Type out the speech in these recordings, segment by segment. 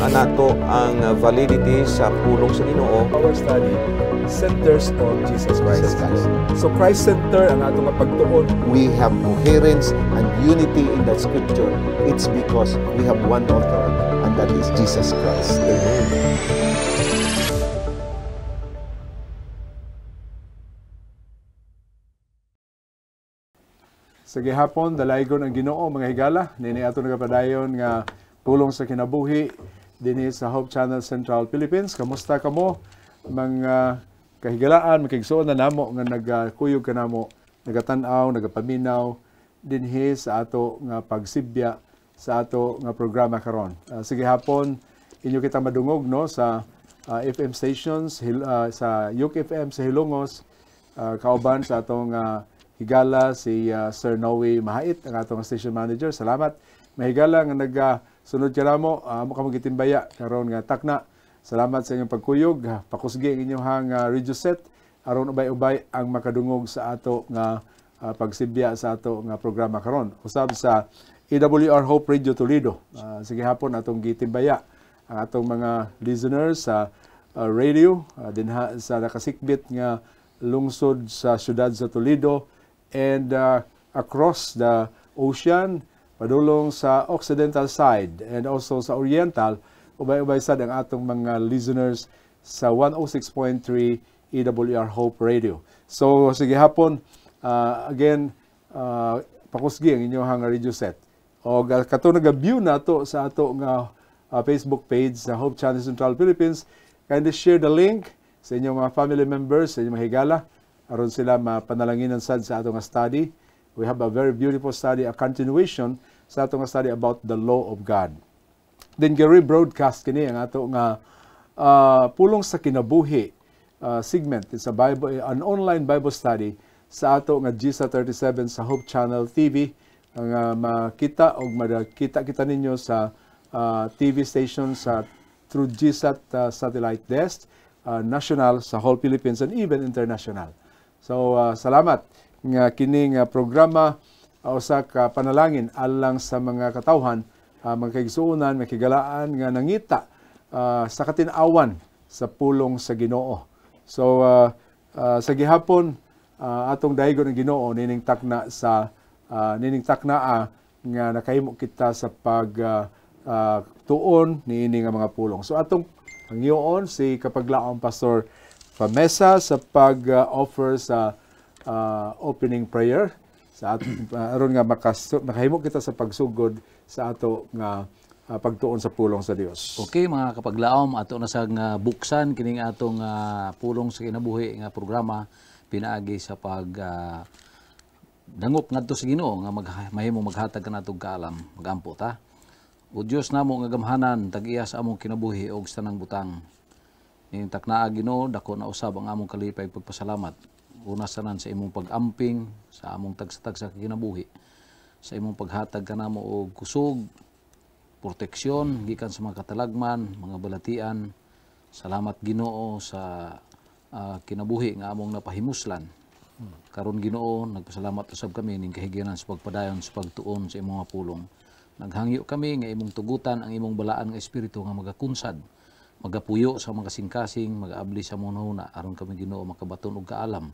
anato ang validity sa pulong sa Ginoo. Our study centers on Jesus Christ. So Christ center ang atong pagtuon. We have coherence and unity in that scripture. It's because we have one author, and that is Jesus Christ. Amen. Sa gihapon, dalaygon ang Ginoo mga higala. Nini ato nagapadayon nga pulong sa kinabuhi dinhi sa Hope Channel Central Philippines. Kamusta kamo mga kahigalaan, makigsuon na namo nga nagkuyog kanamo, nagatanaw, nagapaminaw dinhi sa ato nga pagsibya sa ato nga programa karon. Sa gihapon, inyo kita madungog no sa FM stations sa Yuk FM sa Hilongos, kauban sa atong higala si Sir Noe Mahait, ang atong station manager. Salamat. Mahigala nga nagsunod ka namo, amo ka magitimbaya karon nga takna. Salamat sa inyong pagkuyog. Pakusgi ang inyong radio set aron ubay-ubay ang makadungog sa ato nga pagsibya sa ato nga programa karon. Usab sa AWR Hope Radio Toledo. Sige hapon atong gitimbaya ang atong mga listeners sa radio dinha sa nakasikbit nga lungsod sa syudad sa Toledo and across the ocean, padulong sa occidental side and also sa oriental, ubay-ubay sad ang atong mga listeners sa 106.3 AWR Hope Radio. So, sige hapon, again, pakusgi ang inyong radio set. O kato nag-view na to sa ato nga Facebook page sa Hope Channel Central Philippines. Kindly share the link sa inyong mga family members, sa inyong mga higala, aron sila mapanalanginan sad sa atong study. We have a very beautiful study, a continuation sa atong study about the law of God. Then broadcast kini ang ato nga pulong sa kinabuhi segment. It's a Bible, an online Bible study sa ato nga GSA 37 sa Hope Channel TV. Ang makita o makita kita ninyo sa TV station sa through GSAT satellite desk, national sa whole Philippines and even international. So, salamat nga kining programa usa ka panalangin alang sa mga katawhan, mga kaigsuonan, mga kigalaan nga nangita sa katinawan sa pulong sa Ginoo. So, sa gihapon atong dayon ang Ginoo nining takna sa nga nakahimo kita sa tuon niini nga mga pulong. So atong pangyoon si kapaglaong Pastor Pamesa sa pag-offer sa opening prayer sa aron nga makahimo kita sa pagsugod sa ato nga pagtuon sa pulong sa Dios. Okay mga kapaglaom, ato na sa buksan kining atong pulong sa kinabuhi nga programa pinaagi sa pag dangop ngadto sa Ginoo nga mahimo maghatag kanatong kaalam, magampo ta. O Dios namo nga gamhanan tag-iya sa among kinabuhi og tanang butang. Ning taknaa Ginoo dako na usab ang among kalipay pagpasalamat. Una sanan sa imong pag-amping sa among tagsatag sa kinabuhi. Sa imong paghatag kanamo og kusog, proteksyon gikan sa mga katalagman, mga balatian. Salamat Ginoo sa kinabuhi nga among napahimuslan. Karon Ginoo, nagpasalamat usab kami ning kahigianan sa pagpadayon sa pagtuon sa imong pulong. Naghangyo kami nga imong tugutan ang imong balaan nga espiritu nga magakunsad, magapuyo sa mga kasing-kasing, magaabli sa mga huna aron kami Ginoo makabaton og kaalam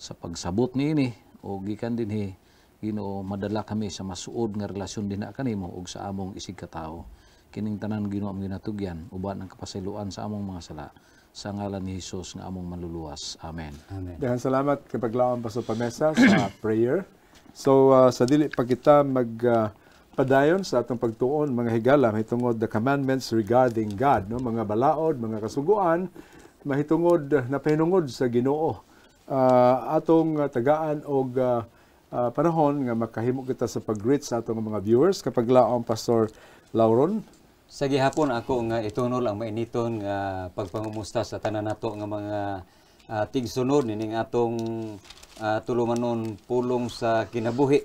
sa pagsabot niini o gikan dinhi Ginoo madala kami sa masuod nga relasyon dinha kanimo ug sa among isig katawo. Kining tanan Ginoo ang ginatugyan uban ang kapasayloan sa among mga sala. Sa ngalan ni Jesus nga among manluluwas. Amen. Amen. Daghang salamat kay paglaom Pastor Pamesa sa prayer. So sa dili pa kita padayon sa atong pagtuon mga higala mahitungod the commandments regarding God, no, mga balaod, mga kasuguan mahitungod napahinungod sa Ginoo. Atong tagaan og panahon nga makahimo kita sa pag-greet sa atong mga viewers kapag laom Pastor Lauron. Sa gihapon ako nga itunol ang mainiton nga pagpangumusta sa tanan nato nga mga tigsunod nining atong tulumanon pulong sa kinabuhi.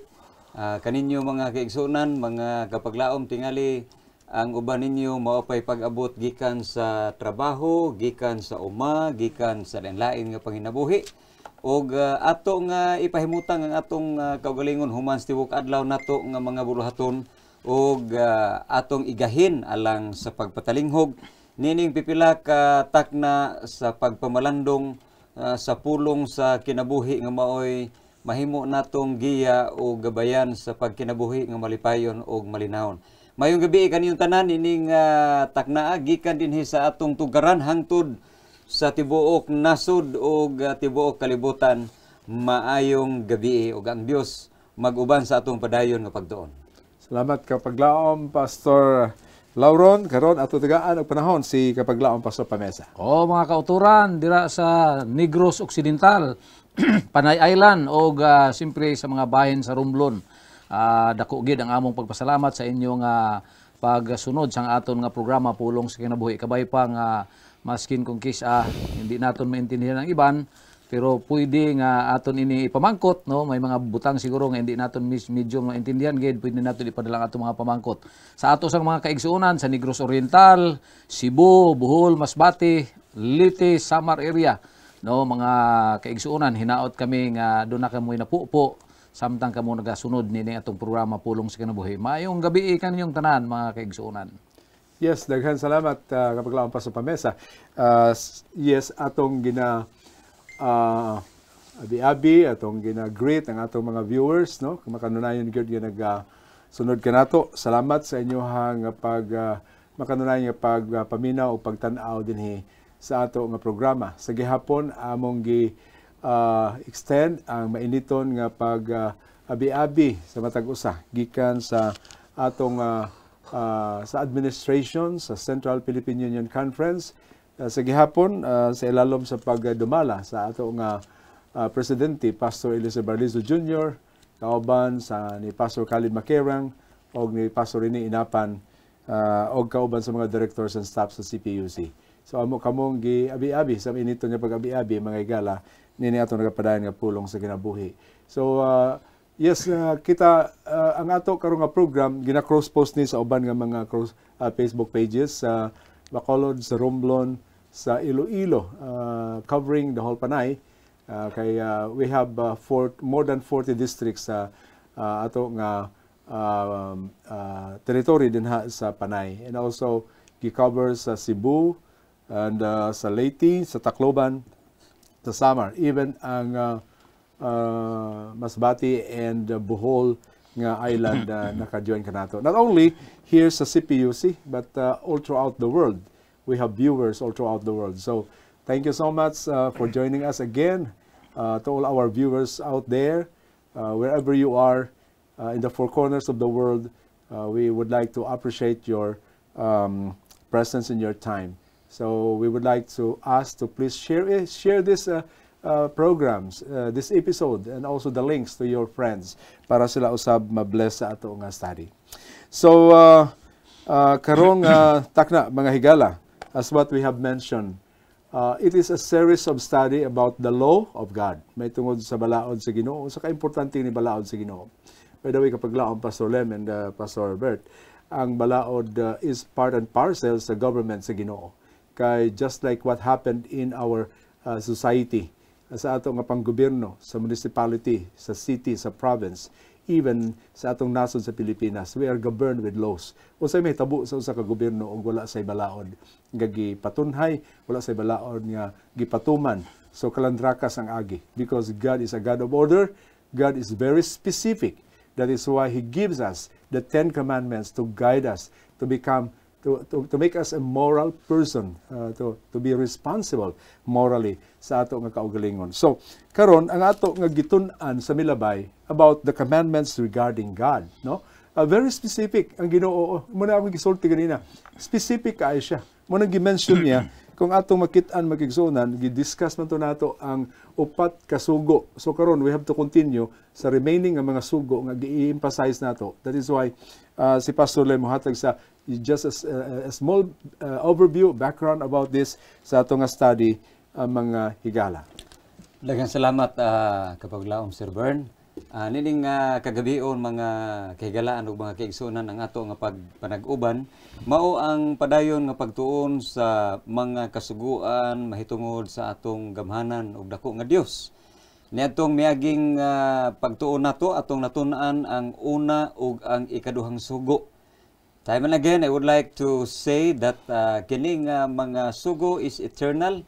Kaninyo mga kaigsunan, mga kapaglaom tingali ang uban ninyo mao pay pag-abot gikan sa trabaho, gikan sa uma, gikan sa lain-lain nga panginabuhi. Og ato nga ipahimutang ang atong kaugalingon human sa tibuok adlaw nato nga mga buluhaton ug atong igahin alang sa pagpatalinghog nining pipila ka takna sa pagpamalandong sa pulong sa kinabuhi nga maoy mahimo natong giya o gabayan sa pagkinabuhi nga malipayon o malinawon. Mayong gabi kaniyong tanan ining takna gikan dinhi sa atong tugaran hangtod sa tibuok nasud o tibuok kalibutan. Maayong gabi ug ang Dios mag-uban sa atong padayon nga pagtuon. Salamat kapaglaom Pastor Lauron. Karon ato tagaan og panahon si kapaglaom Pastor Pamesa. Mga kauturan dira sa Negros Occidental, Panay Island o siyempre sa mga bahin sa Romblon. Dako gid ang among pagpasalamat sa inyong pagsunod sa aton nga programa Pulong sa Kinabuhi. Kabay pa nga maskin kung kisa hindi naton maintindihan ang iban, pero pwede nga aton ini ipamangkot, no? May mga butang siguro nga hindi naton medyo maintindihan gid, pwede naton ipadala ang atong mga pamangkot sa ato sang mga kaigsuonan sa Negros Oriental, Cebu, Bohol, Masbate, Leyte, Samar area, no? Mga kaigsuonan, hinaot kami nga doon na kamo napupo samtang kamo nagasunod nini atong programa Pulong sa Kinabuhi. Maayong gabi kaninyong tanan mga kaigsuonan. Yes, daghan salamat kapaglaom Pastor Pamesa. Yes, atong gina abi-abi atong gina-greet ang atong mga viewers, no? Makanunayon gyud nga sunod kanato. Salamat sa inyohang makanunayon nga pagpaminaw o pagtan-aw dinhi sa ato nga programa. Sa gihapon among extend ang mainiton nga abi-abi sa matag usa gikan sa atong sa administration sa Central Philippine Union Conference. Sa gihapon sa ilalom sa pagdumala sa ato nga presidente Pastor Eliezer Barlizo Jr., kauban sa ni Pastor Khalid Makerang o ni Pastor Rene Inapan o kauban sa mga directors and staff sa CPUC. So amo kamong gi-abi-abi sa inito nga pag-abi-abi mga igala nini ato nagapadayon nga Pulong sa Kinabuhi. So yes, kita ang ato karon nga program gina-cross post ni sa uban nga mga Facebook pages sa Bacolod, sa Romblon, sa Iloilo, covering the whole Panay. We have more than 40 districts sa ato nga territory dinha sa Panay. And also gi-cover sa Cebu and sa Leyte, sa Tacloban, sa Samar, even ang Masbate and Bohol nga island naka-join kanato. Not only here sa CPUC but all throughout the world. We have viewers all throughout the world. So thank you so much for joining us again. To all our viewers out there, wherever you are in the four corners of the world, we would like to appreciate your presence and your time. So we would like to ask to please share this programs, this episode, and also the links to your friends para sila usab ma-bless sa ato nga study. So karong takna mga higala, as what we have mentioned, it is a series of study about the law of God. May tungod sa balaod sa Ginoo, sa kaimportante ni balaod sa Ginoo. By the way, kapag laon Pastor Lem and Pastor Bert, ang balaod is part and parcel sa government sa Ginoo. Kay just like what happened in our society, sa ato nga panggobyerno, sa municipality, sa city, sa province, even sa atong nasod sa Pilipinas, we are governed with laws. Unsay may tabo sa usa ka gobyerno ug wala say balaod nga gipatunhay, wala say balaod nga gipatuman. So kalandrakas ang agi, because God is a God of order. God is very specific. That is why He gives us the 10 Commandments to guide us to become to make us a moral person, to be responsible morally sa ato nga kaugalingon. So karon ang ato nga gitun-an sa milabay about the commandments regarding God, no? Very specific ang Ginoo. Muna akong gisulti kanina, specific kay siya. Muna gi-mention niya kung atong makit-an magigsunan, gi-discuss man to nato ang upat ka sugo. So karon we have to continue sa remaining nga mga sugo nga gi-emphasize nato. That is why si Pastor Lem mohatag sa just a small overview, background about this sa ato nga study mga higala. Daghang salamat kapaglaom Sir Bern. Nining kagabion mga kahigalaan ug mga kaigsunan ang ato nga pagpanag-uban mao ang padayon nga pagtuon sa mga kasuguan mahitungod sa atong gamhanan ug dako nga Dios. Niadtong miaging pagtuon nato atong natun-an ang una ug ang ikaduhang sugo Time and again, I would like to say that kining mga sugo is eternal.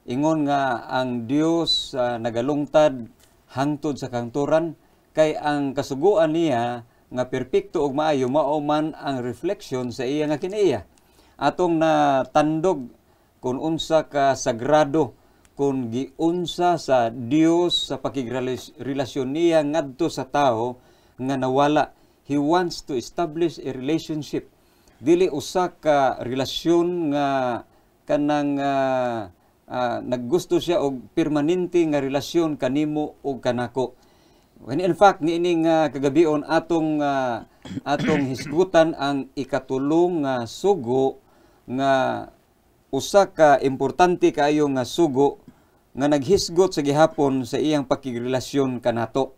Ingon nga ang Dios nagalungtad hangtod sa kanturan, kay ang kasuguan niya nga perpekto ug maayo mao man ang reflection sa iya nga kinaiya. Atong natandog kung unsa ka sagrado, kung giunsa sa Dios sa pakigrelasyon niya ngadto sa tao nga nawala. He wants to establish a relationship. Dili usa ka relasyon nga kanang naggusto siya og permanente nga relasyon kanimo ug kanako. When in fact niining kagabion atong hisgutan ang ikatulong nga sugo nga usa ka importante kaayo nga sugo nga naghisgot sa gihapon sa iyang pakigrelasyon kanato.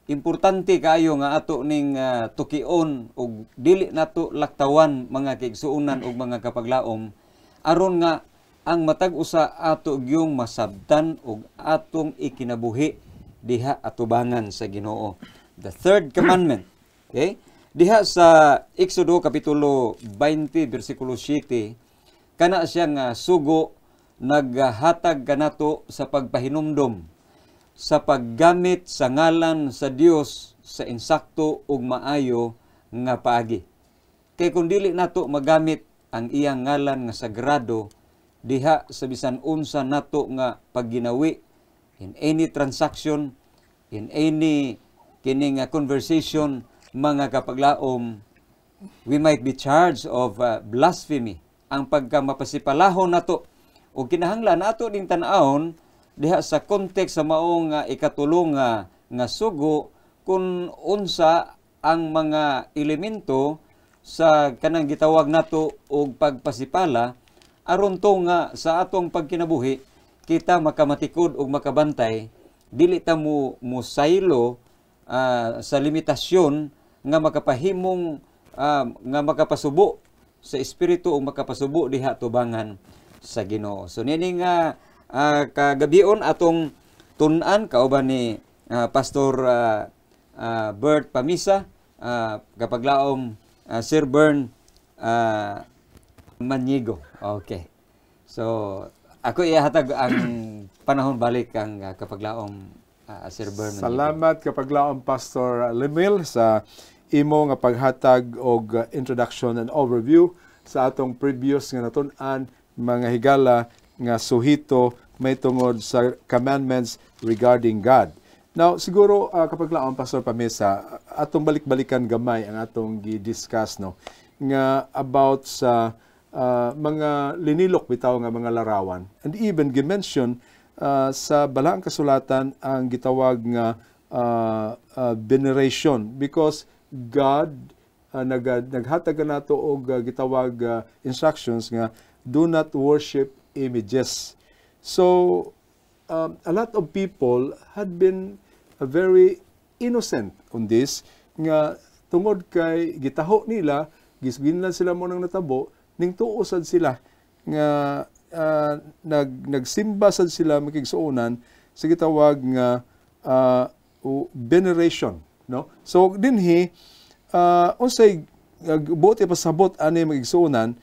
Importante kaayo nga ato ning tukion ug dili nato laktawan mga kaigsuonan ug mga kapaglaom aron nga ang matag usa ato gyung masabtan ug atong ikinabuhi diha atubangan sa Ginoo. The third commandment. Okay? Diha sa Exodo kapitulo 20 bersikulo 7 kana siya nga sugo naghatag kanato sa pagpahinumdom sa paggamit sa ngalan sa Dios sa insakto ug maayo nga paagi. Kay kung dili nato magamit ang iyang ngalan nga sagrado diha sa bisan unsa nato nga pagginawi in any transaction, in any kining conversation, mga kapaglaom, we might be charged of blasphemy. Ang pagkamapasipalahon nato o kinahanglan nato ding tan-awon diha sa context sa maong ikatulong nga sugo kung unsa ang mga elemento sa kanang gitawag nato og pagpasipala aron to nga sa atong pagkinabuhi kita makamatikod ug makabantay dili ta mo saylo sa limitasyon nga makapahimong nga makapasubo sa espiritu ug makapasubo diha tubangan sa Ginoo. So nini nga kagabion atong tun-an kauban ni Pastor Bert Pamisa, kapaglaom Sir Bern Manigo. Okay. So ako ihatag ang panahon balik ang kapaglaom Sir Bern Manigo. Salamat kapaglaom Pastor Lemil sa imo nga paghatag og introduction and overview sa atong previous nga natun-an mga higala nga suhito may tungod sa commandments regarding God. Now, siguro kapag laon Pastor Pamesa, atong balik-balikan gamay ang atong gi-discuss no nga about sa mga linilok bitaw nga mga larawan. And even gi-mention sa balaang kasulatan ang gitawag nga veneration because God naghatag nato og gitawag instructions nga do not worship images. So, a lot of people had been very innocent on this, nga tungod kay gitaho nila, gisginlan sila mo nang natabo, ning tuusad sila, nga nagsimba sad sila makigsuonan sa gitawag nga veneration. No? So, dinhi, unsay buti pasabot ani magigsuonan,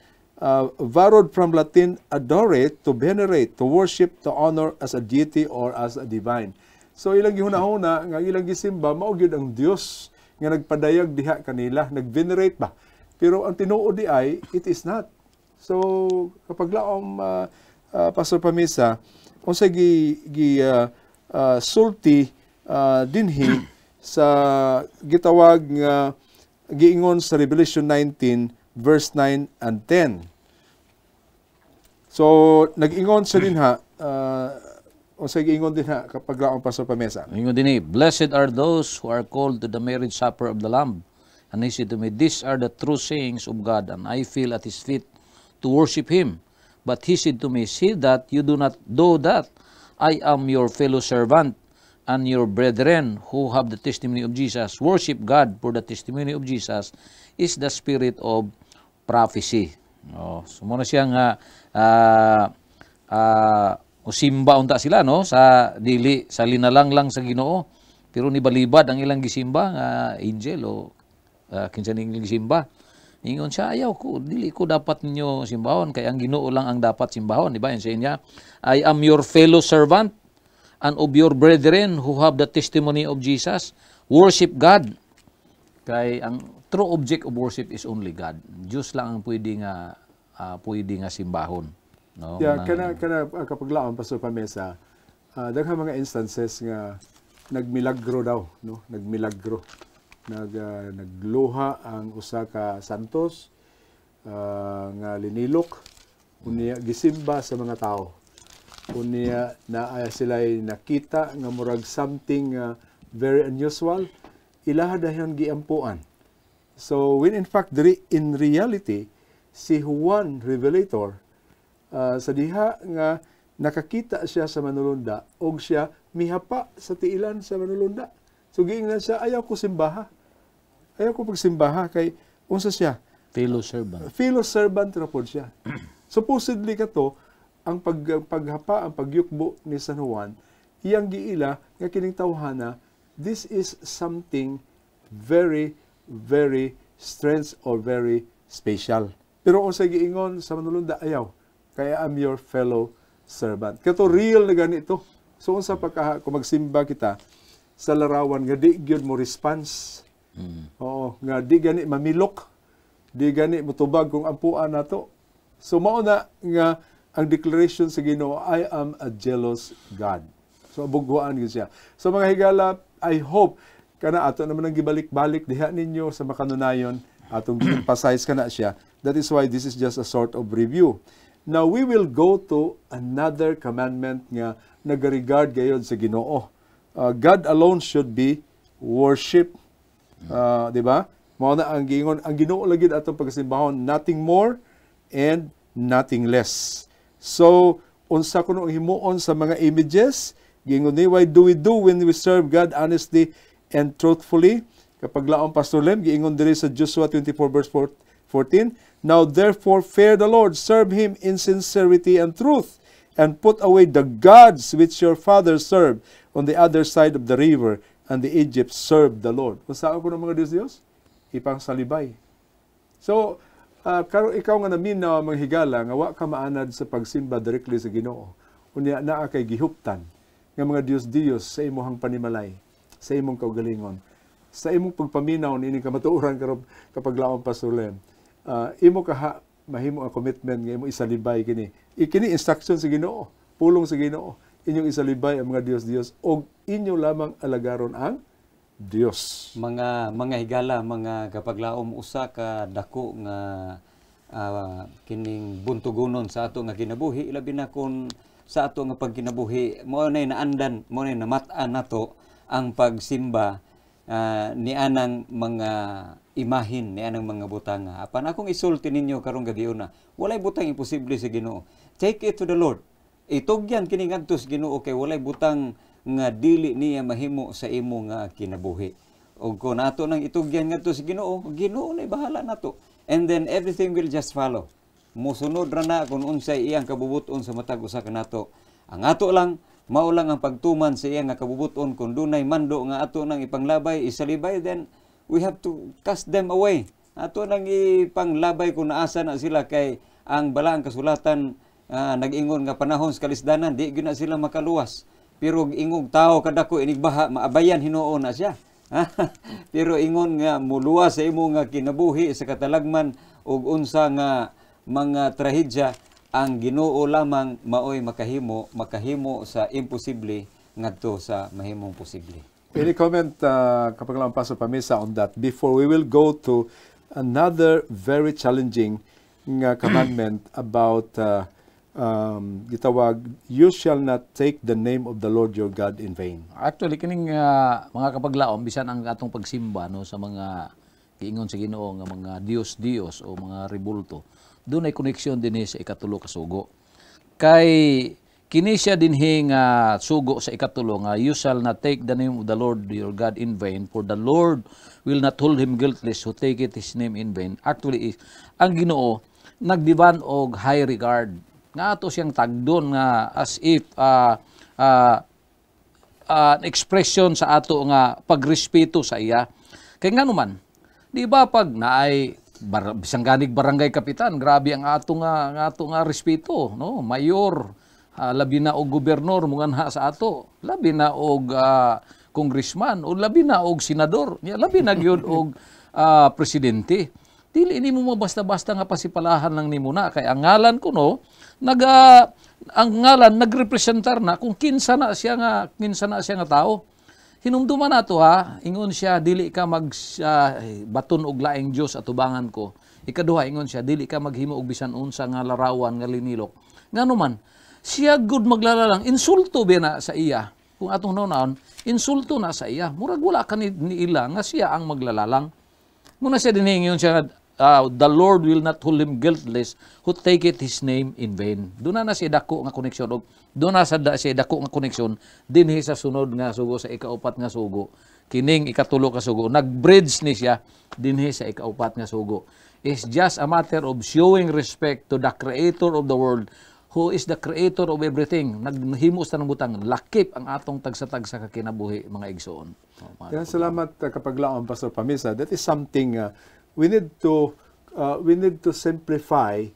borrowed from Latin adore, to venerate, to worship, to honor as a deity or as a divine. So ilang gihuna-huna nga ilang gisimba mao gyud ang Dios nga nagpadayag diha kanila, nag-venerate ba. Pero ang tinuod di ay it is not. So kapag laom Pastor Pamisa, unsay sulti dinhi sa gitawag nga giingon sa Revelation 19 verse 9 and 10. So, nag-ingon sa dinha, o sa ingon dinha kapag laong Pastor Pamesa. Ingon din blessed are those who are called to the marriage supper of the Lamb. And he said to me, these are the true sayings of God, and I feel at his feet to worship him. But he said to me, see that you do not do that. I am your fellow servant and your brethren who have the testimony of Jesus. Worship God, for the testimony of Jesus is the spirit of prophecy. Oh, sumuna siya nga simba unta sila no sa dili sa linalang lang sa Ginoo, pero nibalibad ang ilang gisimba nga angel o kinsa ning gisimba Ingon siya, ayaw ko, dili ko dapat ninyo simbahon, kaya ang Ginoo lang ang dapat simbahon. Diba? Yan sa niya, I am your fellow servant and of your brethren who have the testimony of Jesus. Worship God. Kay ang true object of worship is only God. Diyos lang ang pwede nga simbahon. No? Yeah, kana kapag laon Pastor Pamesa, daghang mga instances nga nagmilagro daw, no? Nagmilagro. Nagluha ang usa ka santos nga linilok unya gisimba sa mga tao. Unya na sila'y nakita nga murag something very unusual, ilaha dayon giampuan. So when in fact in reality si Juan Revelator sa diha nga nakakita siya sa manulunda og siya mihapa sa tiilan sa manulunda. So giingnan siya, ayaw ko simbaha. Ayaw ko pagsimbaha kay unsa siya? Fellow servant. Fellow servant ra pod siya. Supposedly kato ang paghapa, ang pagyukbo ni San Juan, iyang giila nga kining tawhana, this is something very very strange or very special. Pero unsa giingon sa manulunda, ayaw. Kaya I'm your fellow servant. Kato real na ganito. So unsa kung magsimba kita sa larawan nga di gyud mo response. Oo, nga di gani mamilok, di gani mutubag kung ampuan nato. So mao na nga ang declaration sa Ginoo, I am a jealous God. So bugwaan gyud siya. So mga higala, I hope kana ato naman ang gibalik-balik diha ninyo sa makanunayon atong emphasize kana siya. That is why this is just a sort of review. Now we will go to another commandment nga nagaregard gayud sa Ginoo. God alone should be worship. Di ba? Mao na ang giingon, ang Ginoo lagi atong pagsimbahon, nothing more and nothing less. So unsa kuno ang himuon sa mga images? Giingon ni, why do we do when we serve God honestly and truthfully? Kapag laong Pastor Lem, giingon diri sa Joshua 24 verse 14, now therefore fear the Lord, serve Him in sincerity and truth, and put away the gods which your fathers served on the other side of the river, and the Egypt served the Lord. Kung saan ko ng mga Diyos? Ipang salibay. So, karon ikaw nga namin na mga higala, nga wa ka maanad sa pagsimba directly sa Ginoo. Unya naa kay gihuptan nga mga Diyos sa imong panimalay, sa imong kaugalingon, sa imong pagpaminaw niini ka matuoran kapag laom Pastor imo kaha mahimo ang commitment nga imo isalibay kini. Ikini instruction sa Ginoo, pulong sa Ginoo. Inyong isalibay ang mga Diyos og inyo lamang alagaron ang Dios. Mga higala, mga kapaglaom usa ka dako nga kining buntugonon sa ato nga kinabuhi, ilabi na kun sa ato nga pagkinabuhi, mo nay naandan, mo nay namatan nato ang pagsimba ni anang mga imahin, ni anang mga butang. Apan akong isulti ninyo karong gabi una, walay butang imposible sa Ginoo. Take it to the Lord. Itugyan kini ngadto sa Ginoo kay walay butang nga dili niya mahimo sa imo nga kinabuhi. Og kun ato nang itugyan ngadto sa Ginoo, Ginoo nay bahala nato. And then everything will just follow. Musunod ra na kung unsay iyang kabubuton sa matag usa kanato. Ang ato lang mao lang ang pagtuman sa iyang nga kabubuton. Kung dunay mando nga ato nang ipanglabay, isalibay, then we have to cast them away. Ato nang ipanglabay kung naasa na sila kay ang balaang kasulatan nag-ingon nga panahon sa kalisdanan, di gyud na sila makaluwas. Pero ingog tao kadako inigbaha, maabayan hinuon na siya. Pero ingon nga muluwas sa imo nga kinabuhi sa katalagman ug unsa nga mga trahedya, ang Ginoo lamang maoy makahimo sa imposible ngadto sa mahimong posible. Any comment kapag lang Pastor Pamesa on that before we will go to another very challenging nga commandment about gitawag, you shall not take the name of the Lord your God in vain. Actually, kining mga kapaglaom, bisan ang atong pagsimba no, sa mga kiingon sa Ginoo nga mga Diyos o mga ribulto, doon ay koneksyon din sa ikatulo ka sugo. Kay kini siya dinhi nga sugo sa ikatulo nga, you shall not take the name of the Lord your God in vain, for the Lord will not hold him guiltless who taketh his name in vain. Actually, ang Ginoo nagdiban og high regard nga ato siyang tagdon nga as if an expression sa ato nga pagrespeto sa iya. Kay nga naman, di ba pag naay bisang ganig barangay kapitan, grabe ang ato nga respeto, no? Mayor, labi na og gobernador munganha sa ato, labi na og congressman o labi na og senador, labi na gyud og presidente. Dili nimo mo basta-basta nga pasipalahan lang nimo na kay ang ngalan kuno ang ngalan nagrepresentar na kung kinsa na siya nga tao. Hinumduman nato ingon siya dili ka baton og laing Dios atubangan ko. Ikaduha ingon siya dili ka maghimo og bisan unsa nga larawan nga linilok. Ngano man siya good maglalalang insulto ba na sa iya. Kung atong naon insulto na sa iya. Murag wala ka ni ila nga siya ang maglalalang. Muna siya dinhingon siya the Lord will not hold him guiltless who taketh his name in vain. Doon na siya dako nga koneksyon og doon na siya dako nga koneksyon dinhi sa sunod nga sugo sa ikaupat nga sugo. Kining ikatulo ka sugo nag-bridge ni siya dinhi sa ikaupat nga sugo. It's just a matter of showing respect to the creator of the world who is the creator of everything. Naghimo sa nang butang lakip ang atong tagsa-tagsa ka kinabuhi mga igsoon. Salamat kapaglaom Pastor Pamisa. That is something we need to simplify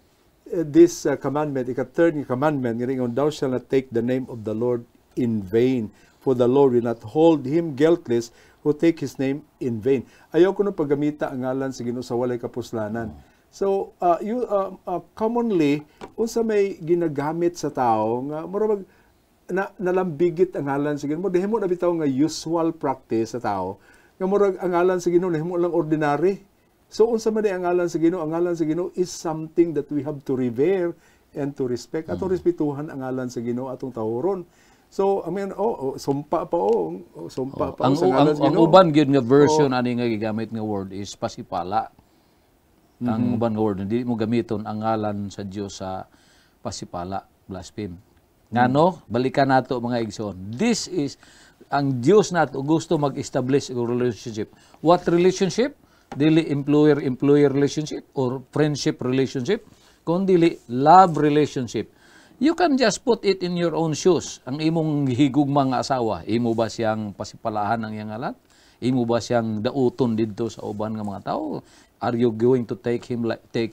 this commandment, ika-third commandment, nga thou shalt not take the name of the Lord in vain, for the Lord will not hold him guiltless who take his name in vain. Ayaw ko nung paggamita ang ngalan sa Ginoo sa walay kapuslanan. So, commonly, unsa may ginagamit sa tao, nga murag nalambigit ang ngalan sa Ginoo. Dihimo na bitaw nga usual practice sa tao, nga murag ang ngalan sa Ginoo nahimo lang ordinary. So, unsa man ang ngalan sa Ginoo? Ang ngalan sa Ginoo is something that we have to revere and to respect. Atong respetuhan ang ngalan sa Ginoo atong tahuron. So, I mean, sumpa pa sa ngalan sa Ginoo. Ang uban gyud nga version ani nga gigamit nga word is pasipala. Ang uban nga word hindi mo gamiton ang ngalan sa Dios sa pasipala, blaspheme. Ngano? Balikan nato mga igsoon. This is ang Dios nato gusto mag-establish a relationship. What relationship? Dili employer relationship or friendship relationship, kundi love relationship. You can just put it in your own shoes. Ang imong higugma nga asawa, imo ba siyang pasipalahan ng iyang ngalan? Imo ba siyang dauton didto sa uban nga mga tao? Are you going to take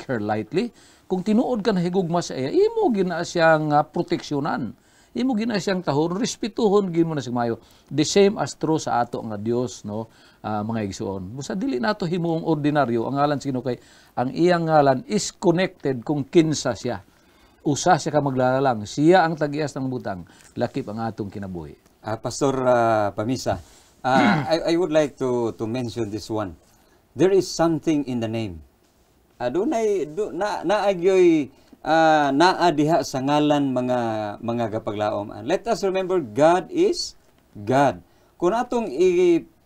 her lightly? Kung tinuod ka na higugma sa iya, imo gina siyang proteksyonan. Imo gina siyang tahon, respetuhon gid mo na siyang mayo. The same as true sa ato nga Dios, no? Mga igsoon. Busa dili nato himuong ordinaryo ang ngalan sa Ginoo kay ang iyang ngalan is connected kung kinsa siya. Usa siya ka maglalalang, siya ang tagias ng butang, lakip ang atong kinabuhi. Pastor Pamisa, I would like to mention this one. There is something in the name. Naagyoy naadiha sa ngalan mga kapaglaom. Let us remember God is God. Kung atong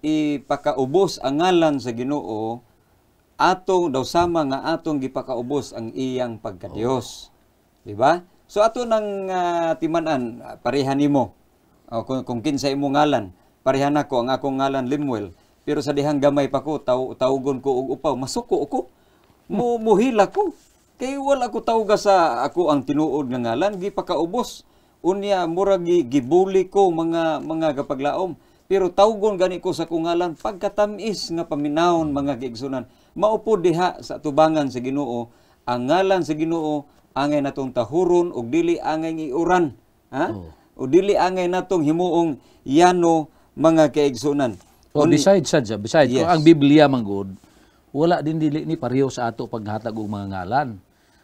ipakaubos ang ngalan sa Ginoo, atong daw sama nga atong gipakaubos ang iyang pagkadiyos. Di ba? So ato nang timanan, parehan nimo. Kung kinsa imo ngalan, parehan ako ang akong ngalan Limuel. Pero sa dihang gamay pa ko, tawgon ko og upaw, masuko ako. Muhila ko. Kay wala ko tawga sa ako ang tinuod nga ngalan, gipakaubos. Unya murag gibuli ko mga kapaglaom. Pero tawgon gani ko sa kungalan pagkatamis nga paminawon mga giigsunan. Maupo diha sa tubangan sa Ginoo, ang ngalan sa Ginoo angay natong tahuron ug dili angay iuran, ha? O dili angay natong himuong yano mga kaigsunan. Besides yes. Kung ang Biblia manggod, wala din dili ni pareho sa ato paghatag og mga ngalan.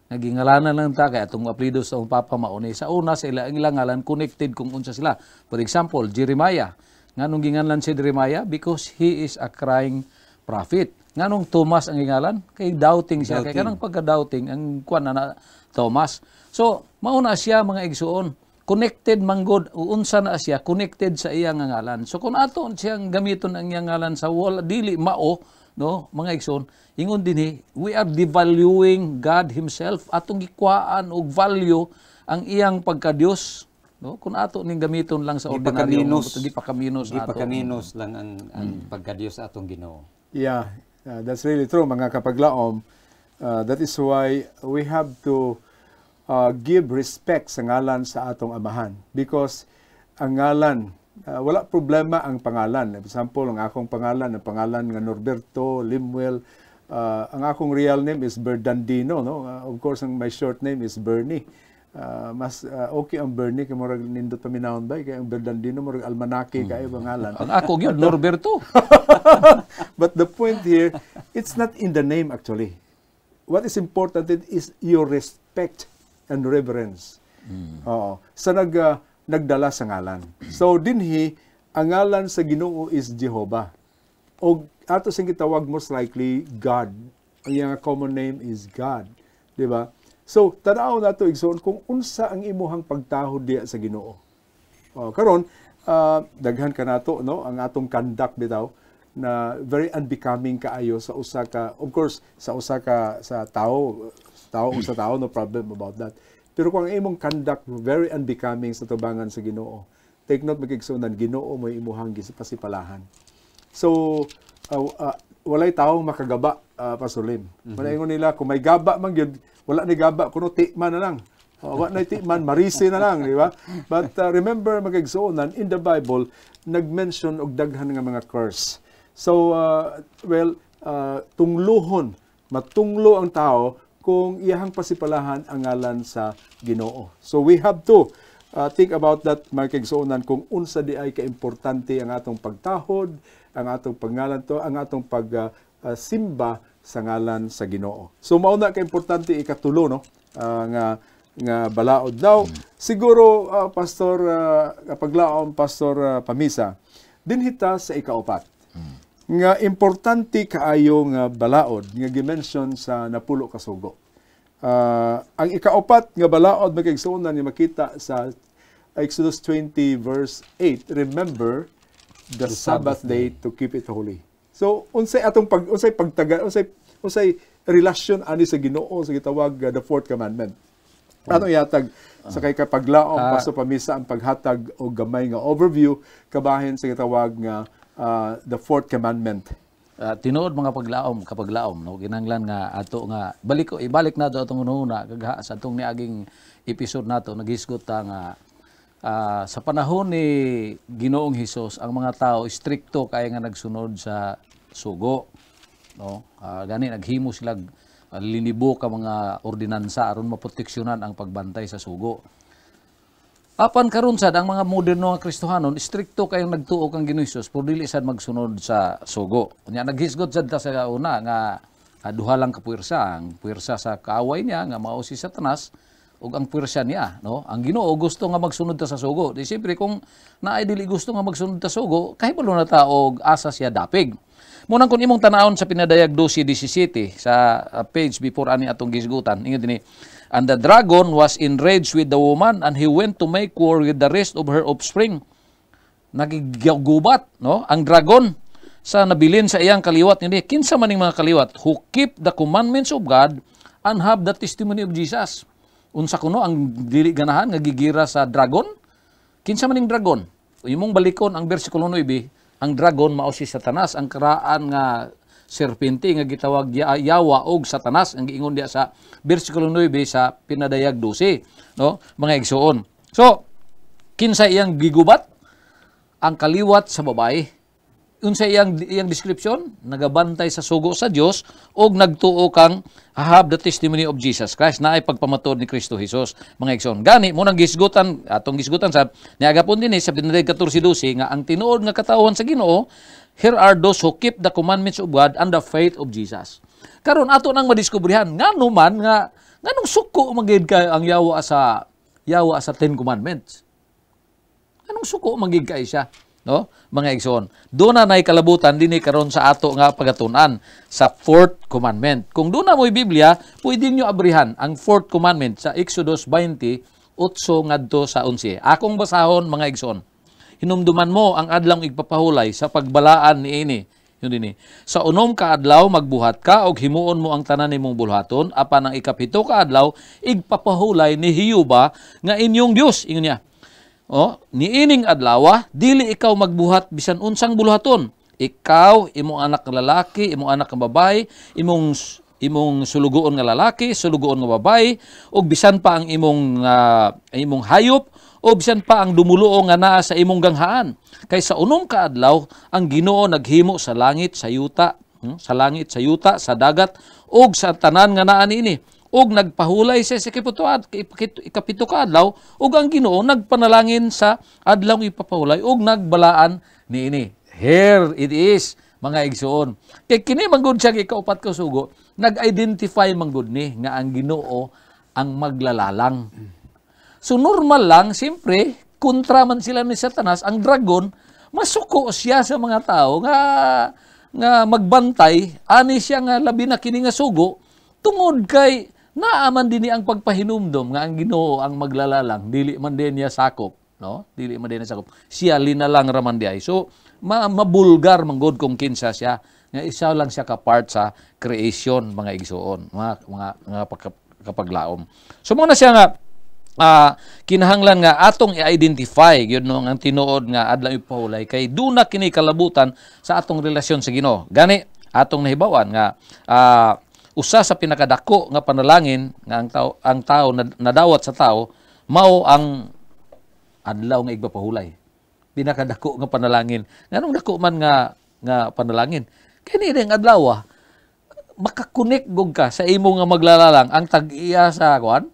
Nagingalanan lang ta kay atong apelyido sa Papa Maunay. Sa una sa ilang ngalan connected kung unsa sila. For example, Jeremiah. Nganong ginganlan si Jeremiah? Because he is a crying prophet. Nganong Thomas ang gingalan? Kay doubting siya. Kay kanang pagka-doubting ang kuan na Thomas. So, mauna siya mga igsuon. Connected manggod, unsa na siya, connected sa iyang ngalan. So, kung ato siyang gamiton ang iyang ngalan sa wala, dili mao, no, mga igsoon, ingon dinhi, we are devaluing God Himself. Atong gikwaan og value ang iyang pagka-Dios. No? Kung ato ning gamiton lang sa ordinaryo, gipakaminos lang ang pagka-Dios sa atong Ginoo. Yeah, that's really true mga kapaglaom. That is why we have to give respect sa ngalan sa atong amahan. Because ang ngalan, wala problema ang pangalan. For example, ang akong pangalan, ang pangalan nga Norberto, Limuel, Ang akong real name is Bernardino, no? Of course, ang my short name is Bernie. Mas okay ang Bernie kay murag nindot paminahon ba kay ang Bernardino murag almanaki kay pangalan. Ang ako gyud Norberto. But the point here, it's not in the name actually. What is important is your respect and reverence. Oo. Sa nagdala sa ngalan. So dinhi ang ngalan sa Ginoo is Jehovah. O ato sing gitawag most likely God. Ang iyang common name is God, di ba? So tanaw nato igsoon kung unsa ang imuhang pagtahod diya sa Ginoo. Karon daghan ka nato no ang atong conduct bitaw na very unbecoming kaayo sa usa ka, of course sa usa ka sa tao no problem about that. Pero kung ang imong conduct very unbecoming sa tubangan sa Ginoo, take note magigsunan Ginoo mo imuhang pasipalahan. So walay tawo makagaba Pasulim. Manaingon nila kung may gaba man gyud, wala ni gaba kuno tikman na lang. Wa na tikman marise na lang, di ba? But remember magigsunan in the Bible nag-mention og daghan nga mga curse. So tunglohon, matunglo ang tao kung iyahang pasipalahan ang ngalan sa Ginoo. So we have to think about that mga kaigsuonan kung unsa di ay kaimportante ang atong pagtahod, ang atong pangalan to, ang atong pagsimba sa ngalan sa Ginoo. So mao na kaimportante ikatulo no nga balaod daw. Siguro pastor paglaom pastor Pamisa dinhita sa ikaapat. Nga importante kaayo nga balaod nga gimension sa napulo ka sugo. Ang ikaapat nga balaod magigsuonan ni makita sa Exodus 20 verse 8, remember the Sabbath day to keep it holy. So unsay pagtaga unsay relasyon ani sa Ginoo sa gitawag the fourth commandment. Ano yatag sa kay kapaglaom Pastor Pamisa ang paghatag og gamay nga overview kabahin sa gitawag nga the fourth commandment. Tinuod mga kapaglaom no kinahanglan nga ato nga ibalik na atong una kagha sa atong niaging episode nato naghisgot ta nga sa panahon ni Ginoong Hesus ang mga tao strikto kay nga nagsunod sa sugo no gani naghimo sila linibo ka mga ordinansa aron maproteksyonan ang pagbantay sa sugo. Apan karon sad ang mga moderno nga Kristohanon strikto kay nagtuo kang Ginoong Hesus pero dili sad magsunod sa sugo. Nya naghisgot sad ta sa una nga duha lang ka puwersa, ang puwersa sa kaaway niya nga mao si Satanas ug ang puwersa niya no. Ang Ginoo gusto nga magsunod ta sa sugo. Di siyempre kung naay dili gusto nga magsunod ta sa sugo, kahibalo na ta og asa siya dapig. Munang kun imong tan-awon sa pinadayag 12:17 sa page before ani atong gisgutan. Ingon dinhi, and the dragon was enraged with the woman and he went to make war with the rest of her offspring. Nagigagubat no ang dragon sa nabilin sa iyang kaliwat ni kinsa maning mga kaliwat who keep the commandments of God and have the testimony of Jesus. Unsa kuno ang dili ganahan nga gigira sa dragon? Kinsa maning dragon? Imong balikon ang bersikulo 9, ang dragon mao si Satanas, ang karaan nga serpente nga gitawag Yawa og Satanas ang giingon diya sa bersikulo 9 sa pinadayag 12, no? Mga igsoon. So, kinsa iyang gigubat? Ang kaliwat sa babae. Unsa iyang description? Nagabantay sa sugo sa Dios og nagtuo kang have the testimony of Jesus Christ na ay pagpamatod ni Kristo Jesus. Mga igsoon. Gani mo nang gisgutan atong gisgutan sa niagapon dinhi sa pinadayag 14:12 nga ang tinuod nga katawhan sa Ginoo, here are those who keep the commandments of God and the faith of Jesus. Karon ato nang madiskubrihan ngano man nga nganong suko magid kay ang yawa sa 10 commandments. Anong suko magid kay siya? No, mga igsoon. Doon na nay kalabutan dinhi karon sa ato nga pagatun-an sa fourth commandment. Kung doon na mo'y Biblia, pwede nyo abrihan ang fourth commandment sa Exodus 20:8 ngadto sa 11. Akong basahon mga igsoon. Hinumduman mo ang adlong igpapahulay sa pagbalaan niini. Yun dinhi. Sa unom ka adlaw magbuhat ka og himuon mo ang tanan nimong bulhaton apan ang ikapito ka adlaw igpapahulay ni Hiyuba nga inyong Dios. Ingon niya. Niining adlaw, dili ikaw magbuhat bisan unsang bulhaton. Ikaw, imong anak nga lalaki, imong anak nga babae, imong sulugoon nga lalaki, sulugoon nga babae, ug bisan pa ang imong hayop, o bisan pa ang dumuluo nga naa sa imong ganghaan. Kay sa unom ka adlaw, ang Ginoo naghimo sa langit, sa yuta, sa langit, sa yuta, sa dagat, ug sa tanan nga naa niini. Ug nagpahulay siya sa ikapito ka adlaw, ug ang Ginoo nagpanalangin sa adlaw ipapahulay, ug nagbalaan niini. Here it is, mga igsoon. Kay kini manggod siya ikaupat ka sugo, nag-identify manggod ni nga ang Ginoo ang maglalalang. So normal lang, siyempre, kontra man sila ni Satanas, ang dragon, masuko siya sa mga tao nga magbantay, ani siya nga labi na kini nga sugo, tungod kay naaman din ang pagpahinumdom nga ang Ginoo ang maglalalang, dili man din niya sakop, no? Dili man din niya sakop. Siya linalang raman di ay. So mabulgar manggod kung kinsa siya, nga isa lang siya ka part sa creation, mga igsoon, mga kapaglaom. So mo na siya nga kinahanglan nga atong i-identify yun no ang tinuod nga adlaw ipahulay kay duna kini kalabutan sa atong relasyon sa Ginoo. Gani atong nahibawan nga usa sa pinakadako nga panalangin nga ang tao nadawat sa tao mao ang adlaw nga igpapahulay. Pinakadako nga panalangin. Nganong dako man nga panalangin? Kini ding adlaw makakonek gog ka sa imo nga maglalalang ang tag-iya sa kuan.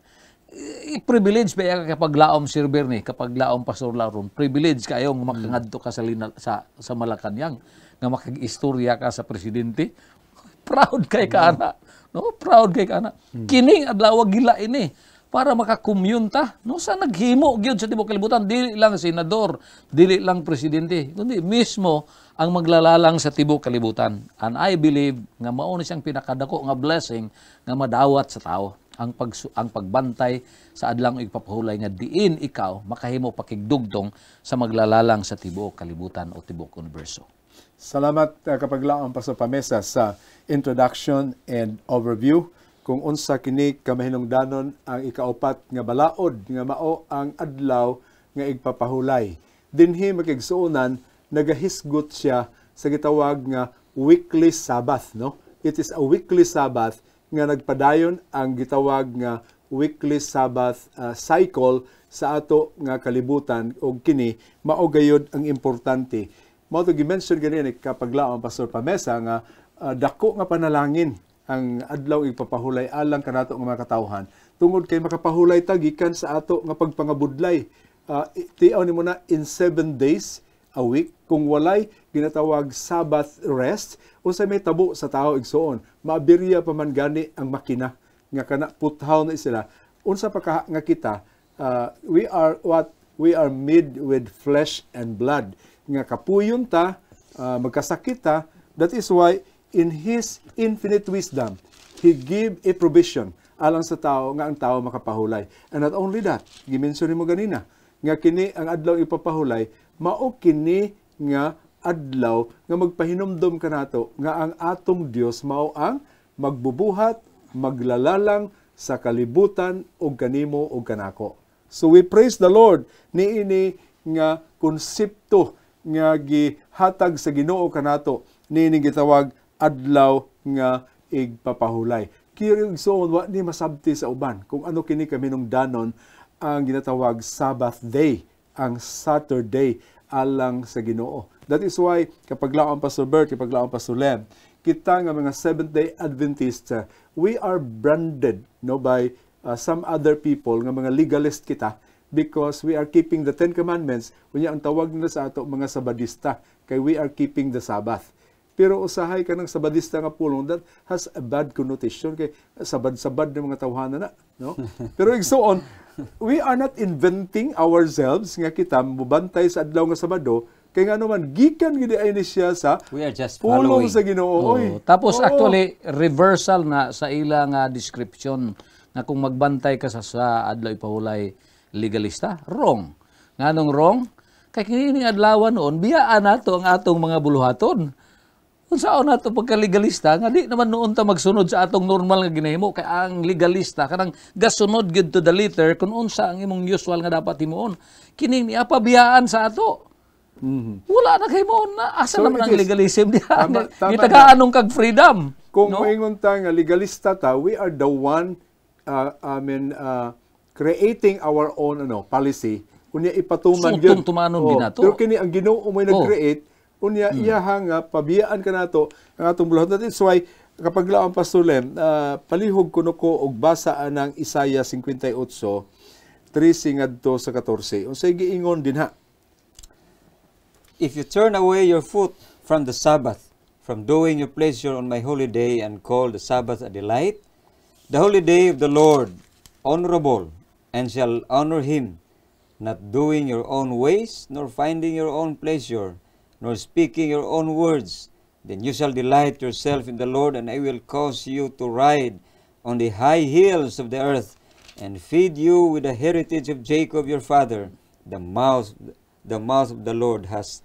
I-privilege ba kapag laom server ni, kapag laom pastor laron, privilege kayo nga makangadto ka sa Malacañang, nga makag-istorya ka sa presidente. Proud kay ka ana. No, proud kay ka ana. Kining adlaw gila ini para makakommune ta, no, sa naghimo gyud sa tibuok kalibutan, dili lang senador, dili lang presidente, kundi mismo ang maglalalang sa tibuok kalibutan. And I believe nga mao ni siyang pinakadako nga blessing nga madawat sa tao. Ang pagbantay sa adlang ipapahulay nga diin ikaw makahimo pakigdugtong sa maglalalang sa tibuok kalibutan o tibuok universo. Salamat kapaglaom Pastor Pamesa sa introduction and overview kung unsa kini kamahinungdanon ang ikaupat nga balaod nga mao ang adlaw nga igpapahulay. Dinhi makigsuonan nagahisgot siya sa gitawag nga weekly Sabbath, no? It is a weekly Sabbath nga nagpadayon ang gitawag nga weekly Sabbath cycle sa ato nga kalibutan og kini mao gayud ang importante. Mao to gi-mention ganini kapaglaom Pastor Pamesa nga dako nga panalangin ang adlaw ipapahulay alang kanato nga mga katawhan tungod kay makapahulay ta gikan sa ato nga pagpangabudlay. Tiaw nimo na in 7 days a week kung walay ginatawag Sabbath rest unsay may tabo sa tao igsoon maabirya pa man gani ang makina nga kana puthaw na sila unsa pa ka nga kita we are made with flesh and blood nga kapuyon ta magkasakit ta. That is why in His infinite wisdom He give a provision alang sa tao nga ang tao makapahulay. And not only that, gimension mo ganina nga kini ang adlaw ipapahulay mao kini nga adlaw nga magpahinumdom kanato nga ang atong Dios mao ang magbubuhat, maglalalang sa kalibutan og kanimo og kanako. So we praise the Lord niini nga konsepto nga gihatag sa Ginoo kanato niini gitawag adlaw nga igpapahulay. Kiro igsoon wa ni masabti sa uban kung ano kini kaminungdanon ang ginatawag Sabbath day, ang Saturday alang sa Ginoo. That is why kapag laom Pastor Bert, kapag laom Pastor Lem, kita nga mga Seventh-day Adventists, we are branded by some other people nga mga legalist kita because we are keeping the Ten Commandments. Kunya ang tawag nila sa ato mga Sabadista kay we are keeping the Sabbath. Pero usahay ka ng Sabadista nga pulong, that has a bad connotation kay sabad-sabad ng mga tawhanan na, no? Pero igsoon, we are not inventing ourselves nga kita mubantay sa adlaw nga Sabado kay nga naman gikan gid ay ni siya sa We are just pulong following. sa Ginoo. Tapos actually reversal na sa ilang description na kung magbantay ka sa adlaw ipahulay legalista, wrong. Nganong wrong? Kay kini adlaw noon biyaan nato ang atong mga buluhaton. Kung saan nato pagka-legalista, nga di naman noon ta magsunod sa atong normal nga ginahimo. Kaya ang legalista, kanang gasunod good to the letter, kung unsa ang imong usual nga dapat himuon. Kining niya pabiyaan sa ato. Wala na kay mo na. Asa So naman ang it is. legalism diha? Tama Itaga-anong kag freedom. Kung no? moingon ta nga legalista ta, we are the one creating our own policy. Kunya ipatuman Sutong tumanon ginato. Pero kini ang Ginoo may nag-create Unya iyaha nga pabiyaan ka nato ang atong bulahon. That's why kapag laang Pastor Lem, palihog kuno ko og basa anang Isaiah 58 13 ngadto sa 14. Unsay giingon dinha? If you turn away your foot from the Sabbath, from doing your pleasure on my holy day, and call the Sabbath a delight, the holy day of the Lord honorable, and shall honor him, not doing your own ways, nor finding your own pleasure, nor speaking your own words, then you shall delight yourself in the Lord, and I will cause you to ride on the high hills of the earth, and feed you with the heritage of Jacob your father. The mouth of the Lord has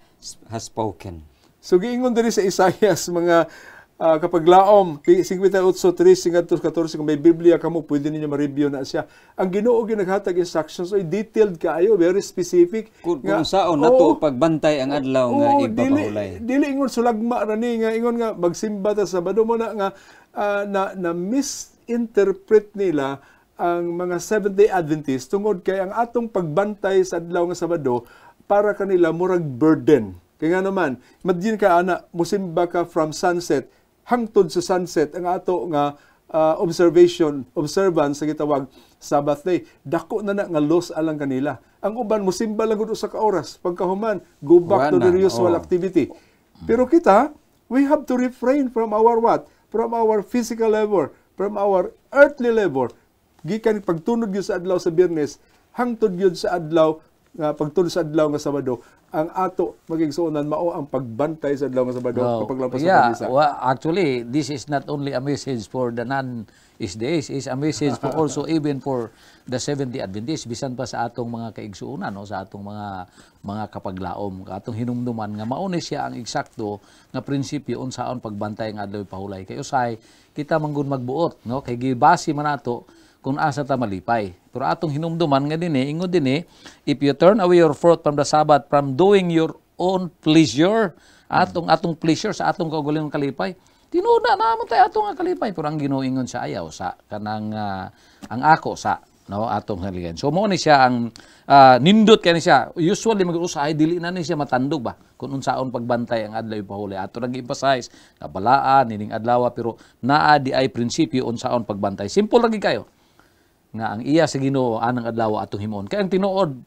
spoken. So giingon diri sa Isaiah mga kapaglaom 58:3 ngadto 14 kung may Biblia kamo pwede ninyo ma-review na siya. Ang Ginoo ginaghatag instructions ay detailed kaayo, very specific Kung saon nato pagbantay ang adlaw nga ipapahulay. Dili ingon sulagma ra ni nga ingon nga magsimba ta Sabado mo na nga na misinterpret nila ang mga Seventh-day Adventists tungod kay ang atong pagbantay sa adlaw nga Sabado para kanila murag burden. Kaya nga naman, madin ka ana, musimba ka from sunset, hangtod sa sunset, ang ato nga observance sa gitawag Sabbath day. Dako na nga loss alang kanila. Ang uban, musimba lang gud sa ka-oras. Pagkahuman, go back to their usual activity. Pero kita, we have to refrain from our what? From our physical labor, from our earthly labor. Gikan pagtunod gyud sa adlaw sa Biyernes, hangtod gyud sa adlaw nga pagtulog sa adlaw nga Sabado, ang ato magigsuonan mao ang pagbantay sa adlaw nga Sabado kapag lampas sa pagisa. Well, actually, this is not only a message for the non-SDAs, it's a message for also even for the Seventh-day Adventists, bisan pa sa atong mga kaigsuonan, no, sa atong mga kapaglaom, atong hinumduman nga mao ni siya ang eksakto nga prinsipyo unsaon pagbantay nga adlaw pahulay. Kay usay kita manggun magbuot, no, kay gibase man nato kung asa ta malipay. Pero atong hinumduman nga dinhi, ingod dinhi, if you turn away your foot from the Sabbath, from doing your own pleasure, atong pleasure sa atong kaugalingong kalipay, tinuda na mo tayo atong kalipay. Pero ang Ginoo ingon sa ayaw sa kanang ang ako sa no atong haligan. So mo ni siya ang nindot kay ni siya. Usually mag-usahay dili na ni siya matandog ba kung unsaon pagbantay ang adlaw pahuli. Ato nag-emphasize kabalaan nining adlaw pero naa di ay prinsipyo unsaon pagbantay. Simple lagi kayo nga ang iya sa Ginoo anang adlaw atong himon. Kay ang tinuod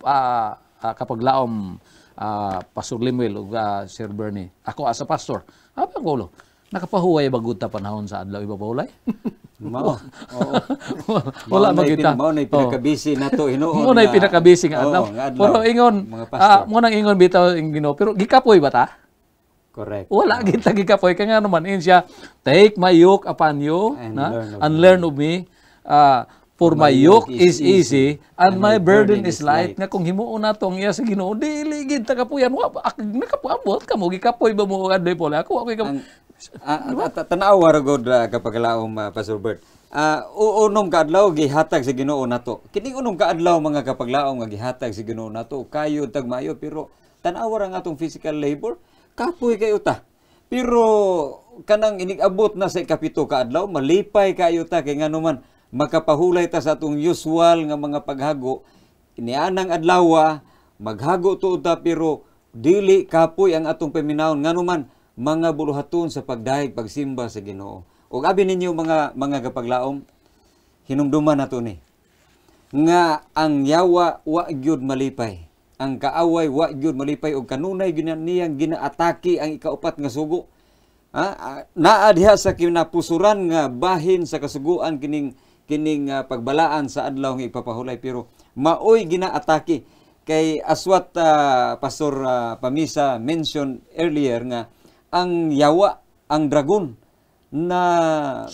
kapag laom Pastor Lemuel ug Sir Bernie, ako as a pastor, abang gulo, nakapahuway ba gud ta panahon sa adlaw ipapahulay? Mao. Wala magita. Mao na pinakabisi nato hinuon. Mao na pinakabisi nga adlaw. Pero ingon, mo nang ingon bitaw ang Ginoo, pero gikapoy ba ta? Correct. Wala kita gikapoy kay nga naman in siya, take my yoke upon you and learn of me. For my yoke is easy and my burden is light. Nga kung himuon nato ang iya sa Ginoo, dili gid ta kapuyan. Nakapuabot ka mo gikapoy ba mo adlaw pala? Ako tanaw ra gud kapag laom Pastor Bert. Unong kaadlaw gihatag sa Ginoo nato. Kini unong kaadlaw mga kapaglaom nga gihatag sa Ginoo nato kayo tagmayo pero tanaw ra nga atong physical labor kapoy kayo ta. Pero kanang inigabot na sa ikapito kaadlaw malipay kayo ta kay nganuman makapahulay ta sa atong usual nga mga paghago. Inianang adlaw maghago tuod ta pero dili kapoy ang atong paminawon nganuman mga buluhaton sa pagdayeg pagsimba sa Ginoo. Ug abi ninyo mga kapaglaom, hinumduman nato ni nga ang yawa wa gyud malipay. Ang kaaway wa gyud malipay ug kanunay niyang ginaatake ang ikaupat nga sugo. Naa diha sa kinapusuran nga bahin sa kasuguan kining pagbalaan sa adlaw nga ipapahulay pero maoy ginaatake kay aswat Pastor Pamisa mention earlier nga ang yawa, ang dragon na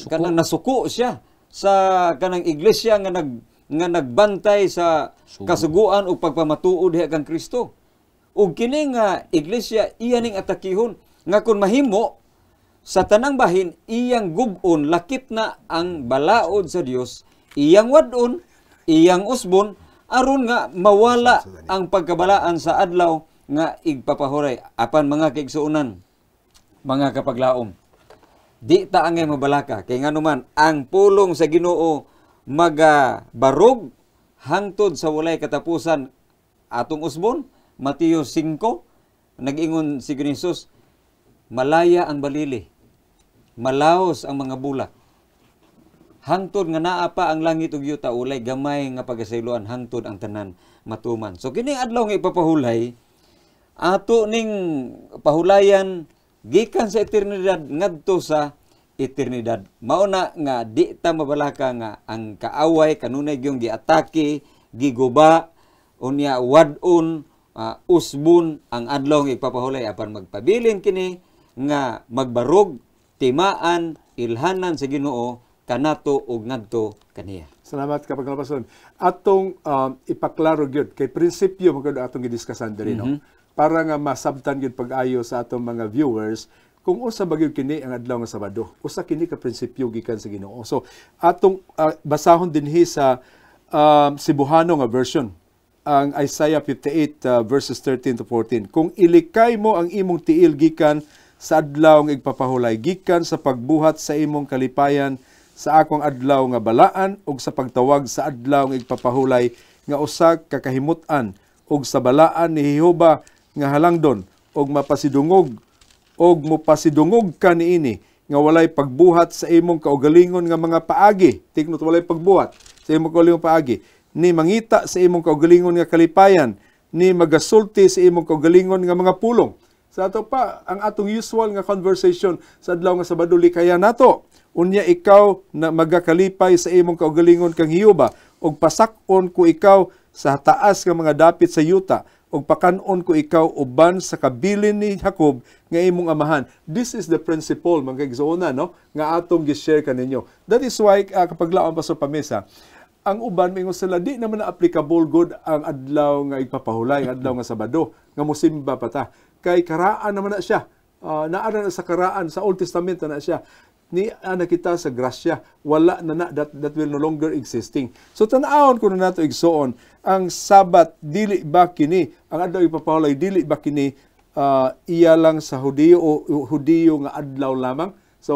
kanang nasuko siya sa kanang iglesia nga nagbantay sa kasuguan ug pagpamatuod diha kang Kristo. Ug kini nga iglesia iya ning atakihon nga kun mahimo sa tanang bahin iyang gub-on lakip na ang balaod sa Dios, iyang wadon, iyang usbon aron nga mawala ang pagkabalaan sa adlaw nga igpapahuray. Apan mga kaigsuonan, mga kapaglaom, di ta angay mabalaka kay nganuman ang pulong sa Ginoo magabarog hangtod sa walay katapusan atong usbon. Mateo 5 nag-ingon si Jesus, malaya ang balili, malaos ang mga bulak. Hangtod nga naa pa ang langit ug yuta, ulay gamay nga pagasayloan, hangtod ang tanan matuman. So kining adlaw nga ipapahulay, ato ning pahulayan gikan sa eternidad ngadto sa eternidad. Mao na nga di ta mabalaka nga ang kaaway kanunay gyung giatake, giguba, unya wadon, usbon ang adlaw nga ipapahulay apan magpabilin kini nga magbarog, timaan, ilhanan sa Ginoo kanato ug ngadto kaniya. Salamat kapag napason. Atong ipaklaro gyud kay prinsipyo magud atong gidiskusan diri no. Para nga masabtan gyud pag-ayo sa atong mga viewers kung usa ba gyud kini ang adlaw nga Sabado. Usa kini ka prinsipyo gikan sa Ginoo. So atong basahon dinhi sa Cebuano nga version ang Isaiah 58 verses 13 to 14. Kung ilikay mo ang imong tiil gikan sa adlaw nga igpapahulay, gikan sa pagbuhat sa imong kalipayan sa akong adlaw nga balaan ug sa pagtawag sa adlaw nga igpapahulay nga usa ka kahimutan ug sa balaan ni Jehova nga halangdon ug mapasidungog ug mopasidungog ka niini nga walay pagbuhat sa imong kaugalingon nga mga paagi. Tigno walay pagbuhat sa imong kaugalingon paagi, ni mangita sa imong kaugalingon nga kalipayan, ni magasulti sa imong kaugalingon nga mga pulong. Sa ato pa ang atong usual nga conversation sa adlaw nga Sabado likaya nato. Unya ikaw na magakalipay sa imong kaugalingon kang Hiyuba, ug pasakon ko ikaw sa taas nga mga dapit sa yuta, ug pakanon ko ikaw uban sa kabilin ni Jacob nga imong amahan. This is the principle mga igsoona no nga atong gi-share kaninyo. That is why kapag laon pa sa pamesa, ang uban mingon sila di naman na applicable good ang adlaw nga igpapahulay, ang adlaw nga Sabado nga mosimba pa ta. Kay karaan naman na siya. Naa na sa karaan sa Old Testament na siya. Ni ana kita sa grasya, wala na that will no longer existing. So tan-awon ko na nato igsoon ang Sabat dili ba kini ang adlaw ipapahulay dili ba kini iya lang sa Hudiyo nga adlaw lamang. So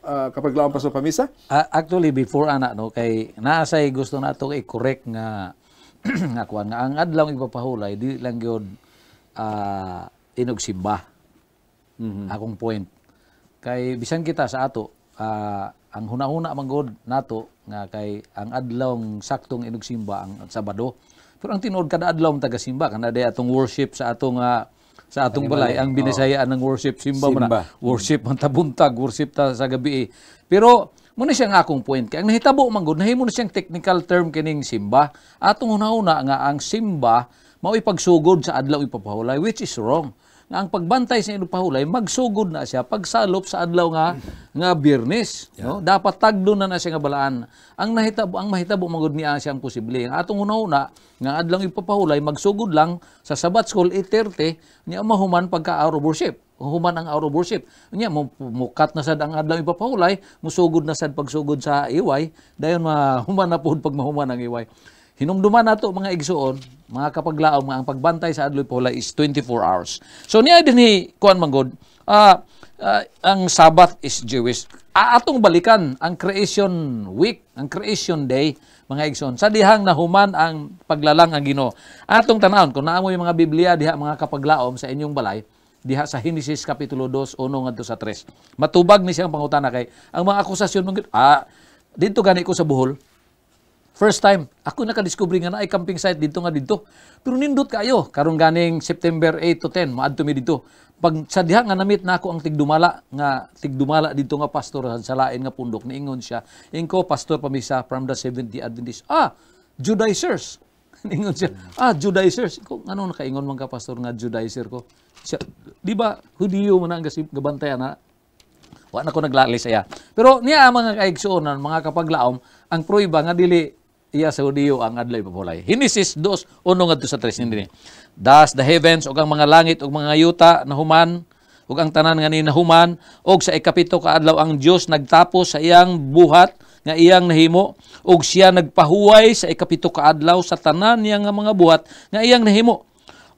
kapag laon pa sa pamisa actually before ana no kay naasay gusto nato i-correct nga nga kuan nga ang adlaw ipapahulay dili lang gyud inog simba. Akong point kay bisan kita sa ato ang hunahuna manggod nato nga kay ang adlawng saktong inugsimba ang Sabado. Pero ang tinuod kada adlaw taga-simba kana day atong worship sa atong balay ang binisayaan ng worship simba man worship man ta buntag worship ta sa gabi. Pero muna siya nga akong point kay ang nahitabo manggod nahimo na siyang technical term kining simba. Atong hunahuna nga ang simba mao ipagsugod sa adlaw ipapahulay which is wrong. Nga ang pagbantay sa ipapahulay magsugod na siya pagsalop sa adlaw nga Biyernes no dapat tagdo na siya nga balaan ang mahitabo manggod niya siya ang posible ang atong hunahuna nga adlaw ipapahulay magsugod lang sa Sabbath school 8:30 niya mahuman pagka hour of worship human ang hour of worship niya mukat na sad ang adlaw ipapahulay musugod na sad pagsugod sa iway dayon mahuman na pud pag mahuman ang iway. Hinumduman nato mga igsuon, mga kapaglaom nga ang pagbantay sa adlaw ipapahulay is 24 hours. So niya dinhi kuan manggod, ang Sabbath is Jewish. Atong balikan ang creation week, ang creation day, mga igsoon. Sa dihang nahuman ang paglalang ang Ginoo. Atong tanawon kung naa mo yung mga Biblia diha mga kapaglaom sa inyong balay, diha sa Genesis kapitulo 2 1 ngadto sa 3. Matubag ni siyang pangutana kay ang mga akusasyon manggod, dito gani ko sa Bohol. First time, ako nakadiscover nga na ay camping site dito nga dito. Pero nindot kayo, karon ganing September 8 to 10, maadto mi dito. Pag sa diha nga namit na ako ang tigdumala dito nga pastor sa lain nga pundok niingon siya. Ingko pastor pamisa from the Seventh-day Adventist. Judaizers. Niingon siya. Judaizers. Ko ano nakaingon man ka pastor nga Judaizer ko. Siya, di ba Hudiyo man ang gabantayan na? Wa na ko naglalis saya. Pero niya mga kaigsuonan, mga kapaglaom, ang pruiba nga dili iya sa Hudiyo ang adlaw ipapahulay. Genesis 2 1 ngadto sa 3 nindini. Das the heavens ug ang mga langit ug mga yuta nahuman ug ang tanan nga ni nahuman ug sa ikapito ka adlaw ang Dios nagtapos sa iyang buhat nga iyang nahimo ug siya nagpahuway sa ikapito ka adlaw sa tanan niya nga mga buhat nga iyang nahimo.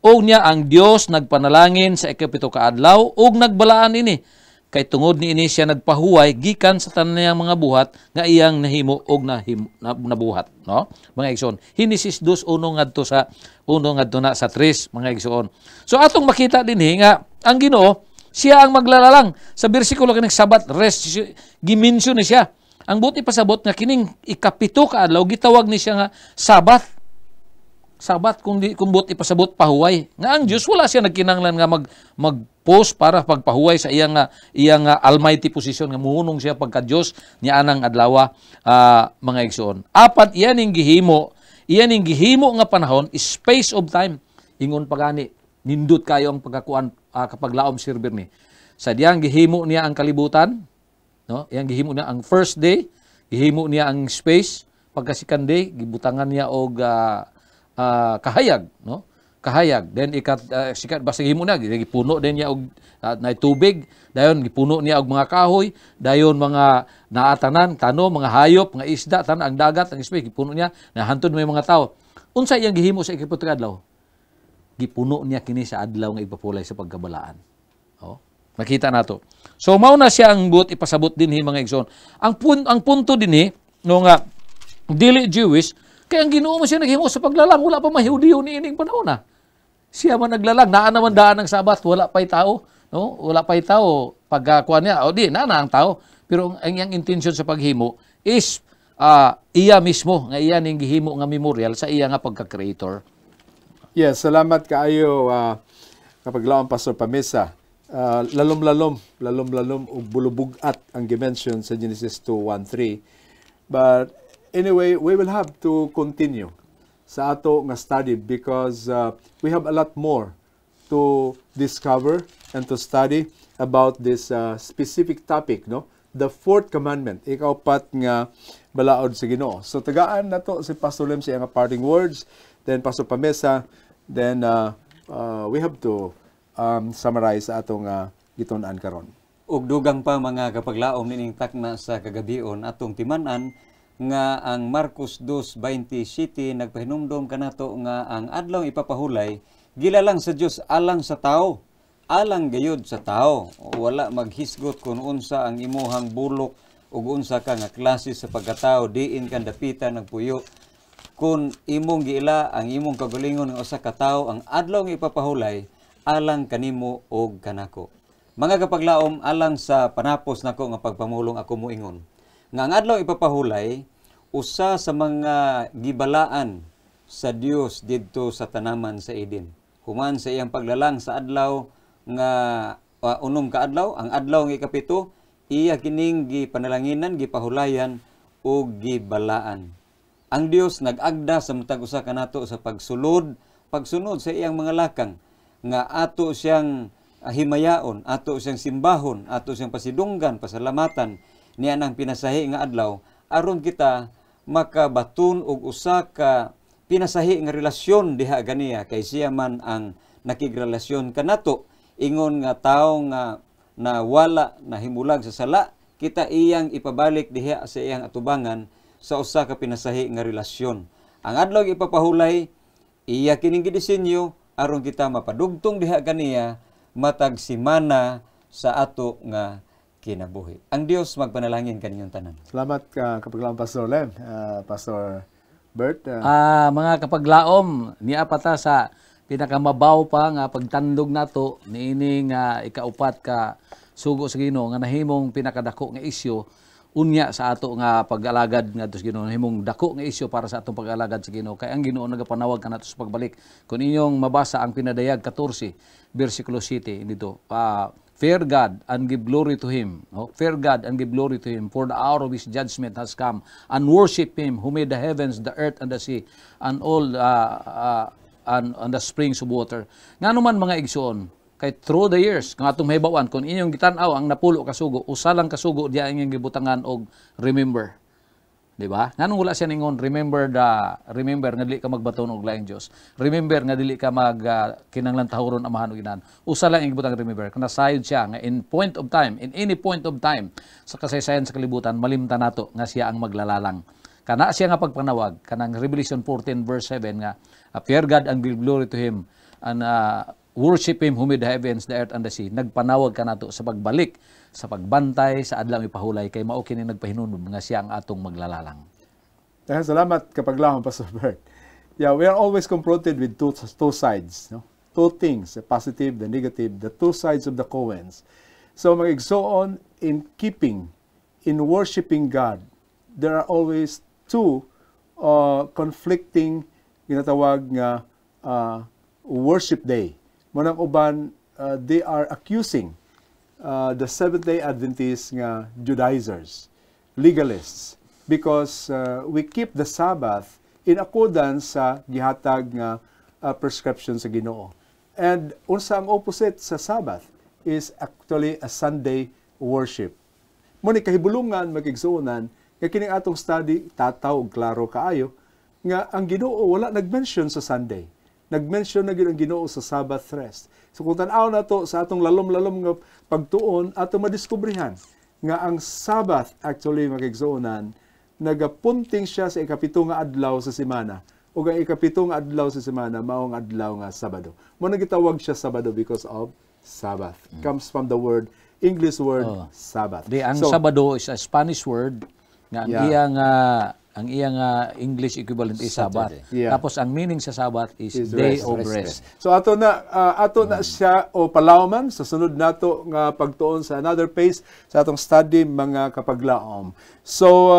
Og niya ang Dios nagpanalangin sa ikapito ka adlaw ug nagbalaan ini. Kay tungod ni ini siya nagpahuway gikan sa tanan niyang mga buhat nga iyang nahimo og nabuhat, no? Mga igsoon. Genesis 2 1 ngadto sa 1 ngadto na sa 3 mga igsoon. So atong makita dinhi nga ang Ginoo Siya ang maglalalang. Sa bersikulo kining Sabat, rest, gimension ni siya. Ang buti pasabot nga kining ikapito ka adlaw gitawag ni siya nga Sabat. Sabat kung buti pasabot pahuway. Nga ang Dios wala siya nagkinahanglan nga mag-post para pagpahuway sa iyang almighty position nga muhunong siya pagka Dios niya anang adlaw mga igsoon. Apat iyan ning gihimo nga panahon is space of time. Ingon pagani nindot kayo ang pagkakuan kapag laom server ni. Sa diyang gihimo niya ang kalibutan, no? Iyang gihimo niya ang first day, gihimo niya ang space, pagka second day gibutangan niya og kahayag, no? Kahayag. Then sikat basta gihimo na gipuno din niya og na tubig, dayon gipuno niya og mga kahoy, dayon mga naatanan, tano, mga hayop, mga isda, tan ang dagat, ang space gipuno niya, nahantod may mga tao. Unsa iyang gihimo sa ikapito ka adlaw? Gipuno niya kini sa adlaw nga ipapulay sa pagkabalaan. Oh, nakita nato. So mao na siya ang buot ipasabot dinhi mga igsoon. Ang punto dinhi no nga dili Jewish kaya ang Ginoo mo siya naghimo sa paglalang wala pa mahiudiyo ni ining panahon na. Siya man naglalang naa naman daan ng Sabat wala pay tao, no? Wala pay tao pagkuan niya. O di na ang tao. Pero ang iyang intention sa paghimo is iya mismo nga iya ning gihimo nga memorial sa iya nga pagka-creator. Yes, salamat kaayo kapag laon Pastor Pamesa. Lalom-lalom ug bulubugat ang dimension sa Genesis 2:1-3. But anyway, we will have to continue sa ato nga study because we have a lot more to discover and to study about this specific topic, no? The fourth commandment, ikaapat nga balaod sa Ginoo. So tagaan nato si Pastor Lem sa iyang parting words, then Pastor Pamesa, then we have to summarize atong gitun-an karon. Ug dugang pa mga kapaglaom nining takna sa kagabion atong timan-an nga ang Marcos 2:27 nagpahinumdom kanato nga ang adlaw ipapahulay gilalang sa Dios alang sa tao, alang gayud sa tao. Wala maghisgot kung unsa ang imuhang bulok ug unsa ka nga klase sa pagkatao diin kan dapitan nagpuyo. Kung imong giila ang imong kagalingon nga usa ka tawo ang adlaw nga ipapahulay alang kanimo og kanako. Mga kapaglaom alang sa panapos nako nga pagpamulong ako moingon nga ang adlaw ipapahulay usa sa mga gibalaan sa Dios didto sa tanaman sa Eden. Human sa iyang paglalang sa adlaw nga unom ka adlaw, ang adlaw nga ikapito, iya kining gipanalanginan, gipahulayan o gibalaan. Ang Dios nag-agda sa matag usa kanato sa pagsunod sa iyang mga lakang nga ato siyang himayaon, ato siyang simbahon, ato siyang pasidunggan, pasalamatan niya nang pinasahi nga adlaw aron kita makabaton og usa ka pinasahi nga relasyon diha ganiya kay siya man ang nakigrelasyon kanato ingon nga tawo nga na wala nahimulag sa sala kita iyang ipabalik diha sa iyang atubangan sa usa ka pinasahi nga relasyon. Ang adlaw ipapahulay iya kining gidisenyo aron kita mapadugtong diha ganiya matag simana sa ato nga kinabuhi. Ang Dios magpanalangin kaninyong tanan. Salamat kapaglaom Pastor Lem, Pastor Bert. Mga kapaglaom niya pata sa pinakamabaw pa nga pagtandog nato niining ikaupat ka sugo sa Ginoo nga nahimong pinakadako nga isyu unya sa ato nga pag-alagad nga sa Ginoo, nahimong dako nga isyu para sa atong pag-alagad sa Ginoo. Kay ang Ginoo nagapanawag kanato sa pagbalik. Kung inyong mabasa ang pinadayag 14 bersikulo 7 dito, fear God and give glory to Him. No? Fear God and give glory to Him, for the hour of His judgment has come. And worship Him who made the heavens, the earth, and the sea, and all and the springs of water. Nga naman mga igsoon, kay through the years, kung atong mahibawan, kung inyong gitanaw ang napulo kasugo, usa lang kasugo diya inyong gibutangan og remember. Di ba? Nga nung wala siya ningon, remember nga dili ka magbaton og laing Dios. Remember nga dili ka kinanglan tahuron amahan og inan. Usa lang ang gibutang remember. Kana sayod siya nga in any point of time sa kasaysayan sa kalibutan malimtan nato nga siya ang maglalalang. Kana siya nga pagpanawag kanang Revelation 14 verse 7 nga fear God and give glory to Him and worship Him who made the heavens, the earth, and the sea. Nagpanawag ka nato sa pagbalik, sa pagbantay, sa adlaw ipahulay, kay mao kini nagpahinumdom nga siya ang atong maglalalang. Salamat kapaglaom Pastor Bert. Yeah, we are always confronted with two sides, no? two things, the positive, the negative, the two sides of the coins. So mga igsoon, in keeping, in worshiping God, there are always two conflicting ginatawag nga worship day. Munang uban, they are accusing the Seventh-day Adventists nga Judaizers, legalists, because we keep the Sabbath in accordance sa gihatag nga prescription sa Ginoo. And unsa ang opposite sa Sabbath is actually a Sunday worship. Muni kahibulungan magigsuonan nga kining atong study tataw og klaro kaayo nga ang Ginoo wala nag-mention sa Sunday. Nag-mention na gyud ang Ginoo sa Sabbath rest. So kung tan-aw nato sa atong lalom-lalom nga pagtuon ato madiskubrihan nga ang Sabbath actually magigsuonan nagapunting siya sa ikapito nga adlaw sa semana. Ug ang ikapito nga adlaw sa semana mao ang adlaw nga Sabado. Mo nagitawag siya Sabado because of Sabbath. Comes from the word English word Sabbath. Ang Sabado is a Spanish word nga ang iyang English equivalent is Sabbath. Yeah. Tapos ang meaning sa Sabbath is day of rest. So ato na siya o palawman sa sunod nato nga pagtuon sa another phase sa atong study mga kapaglaom. So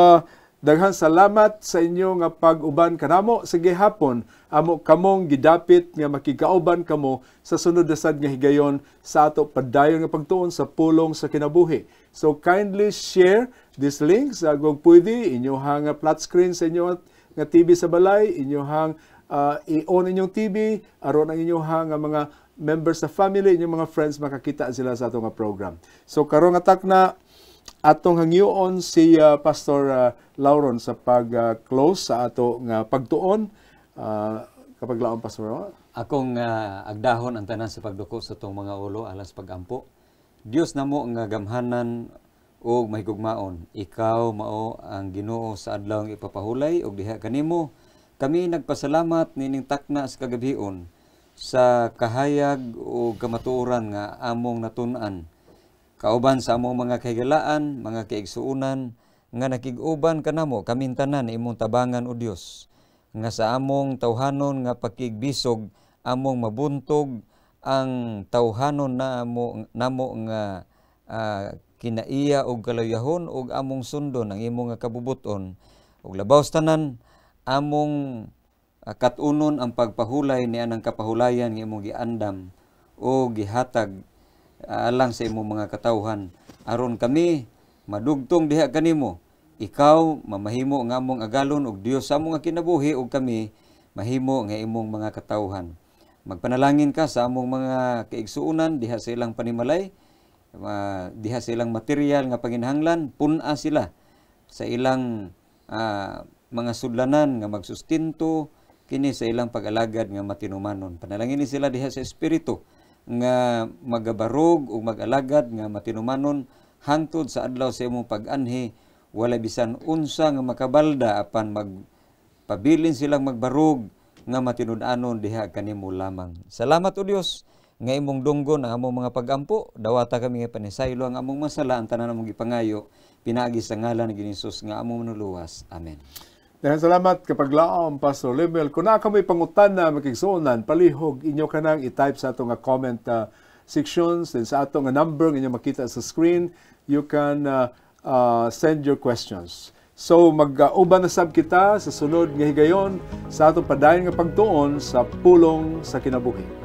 daghan salamat sa inyo nga pag-uban kanamo sa gihapon amo kamong gidapit nga makigauban kamo sa sunod na sad nga higayon sa ato padayon nga pagtuon sa pulong sa kinabuhi. So kindly share this link sa kung pwede inyohang flat screen sa inyo nga TV sa balay, inyohang i-on inyong TV aron ang inyohang mga members sa family, inyong mga friends makakita sila sa ato nga program. So karong atak na atong hangyoon si Pastor Lauron sa pag-close sa ato nga pagtuon. Kapag laon, Pastor? Akong agdahon ang tanan sa pagduko sa itong mga ulo alas pagampo. Dios namo nga gamhanan o mahigugmaon. Ikaw mao ang Ginoo sa adlaw nga ipapahulay ug diha kanimo kami nagpasalamat nining takna sa kagabion sa kahayag o kamatuoran nga among natun-an. Kauban sa among mga kahigalaan, mga kaigsuunan, nga nakig-uban kanamo kaming tanan imong tabangan o Dios. Nga sa among tawhanon nga pakigbisog, among mabuntog ang tawhanon namo nga kinaiya og kaluyahon og among sundon ang imong nga kabubuton. Ug labaw tanan among katunon ang pagpahulay ni anang kapahulayan nga imong giandam o gihatag alang sa imong mga katawhan aron kami madugtong diha kanimo. Ikaw mamahimo nga among agalon og Dios sa among kinabuhi ug kami mahimo nga imong mga katawhan. Magpanalangin ka sa among mga kaigsuunan diha sa ilang panimalay, diha sa ilang material nga panginahanglan, pun-a sila sa ilang mga sudlanan nga magsustinto kini sa ilang pag-alagad nga matinumanon. Panalangin sila diha sa espiritu nga magabarog o mag-alagad nga matinumanon hangtod sa adlaw sa imong pag-anhi wala bisan unsa nga makabalda apan magpabilin silang magbarog nga matinud-anon diha kanimo lamang. Salamat o Dios nga imong dunggon ang among mga pag-ampo. Dawata kami nga panisaylo ang among masala ang tanan among gipangayo pinaagi sa ngalan ni Jesus nga among manuluwas. Amen. Dahan salamat kapag laom, Pastor Lemuel. Kung na kami pangutan na makigsuonan, palihog inyo ka nang i-type sa atong comment sections, then sa atong number nga inyo makita sa screen, you can send your questions. So mag-uban na sab kita sa sunod nga higayon sa atong padayon nga pagtuon sa pulong sa kinabuhi.